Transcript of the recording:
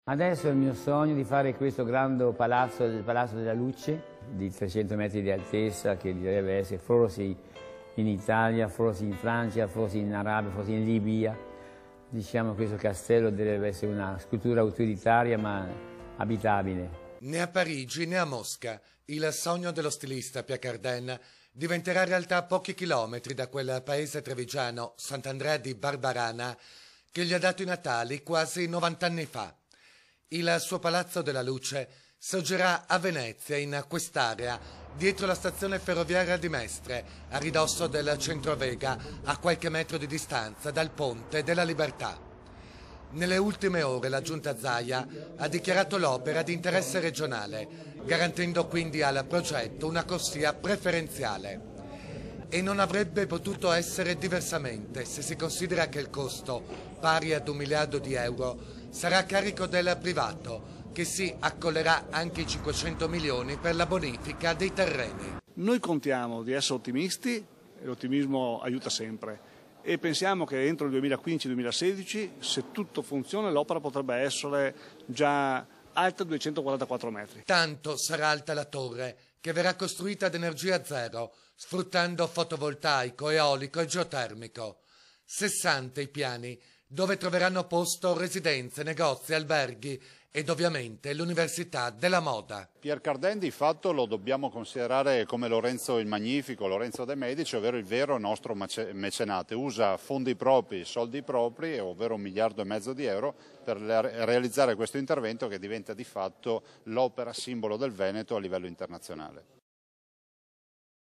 Adesso è il mio sogno di fare questo grande palazzo, il Palazzo della Luce, di 300 metri di altezza, che dovrebbe essere forse in Italia, forse in Francia, forse in Arabia, forse in Libia. Diciamo che questo castello deve essere una struttura utilitaria ma abitabile. Né a Parigi né a Mosca il sogno dello stilista Pierre Cardin diventerà realtà a pochi chilometri da quel paese trevigiano, Sant'Andrea di Barbarana, che gli ha dato i natali quasi 90 anni fa. Il suo Palazzo della Luce sorgerà a Venezia, in quest'area, dietro la stazione ferroviaria di Mestre, a ridosso del Centrovega, a qualche metro di distanza dal Ponte della Libertà. Nelle ultime ore la Giunta Zaia ha dichiarato l'opera di interesse regionale, garantendo quindi al progetto una corsia preferenziale. E non avrebbe potuto essere diversamente se si considera che il costo, pari ad 1 miliardo di euro, sarà a carico del privato, che si accollerà anche i 500 milioni per la bonifica dei terreni. Noi contiamo di essere ottimisti, e l'ottimismo aiuta sempre, e pensiamo che entro il 2015-2016, se tutto funziona, l'opera potrebbe essere già alta 244 metri. Tanto sarà alta la torre, che verrà costruita ad energia zero, sfruttando fotovoltaico, eolico e geotermico. 60 i piani, dove troveranno posto residenze, negozi, alberghi ed ovviamente l'Università della Moda. Pierre Cardin di fatto lo dobbiamo considerare come Lorenzo il Magnifico, Lorenzo de' Medici, ovvero il vero nostro mecenate. Usa fondi propri, soldi propri, ovvero 1,5 miliardi di euro, per realizzare questo intervento che diventa di fatto l'opera simbolo del Veneto a livello internazionale.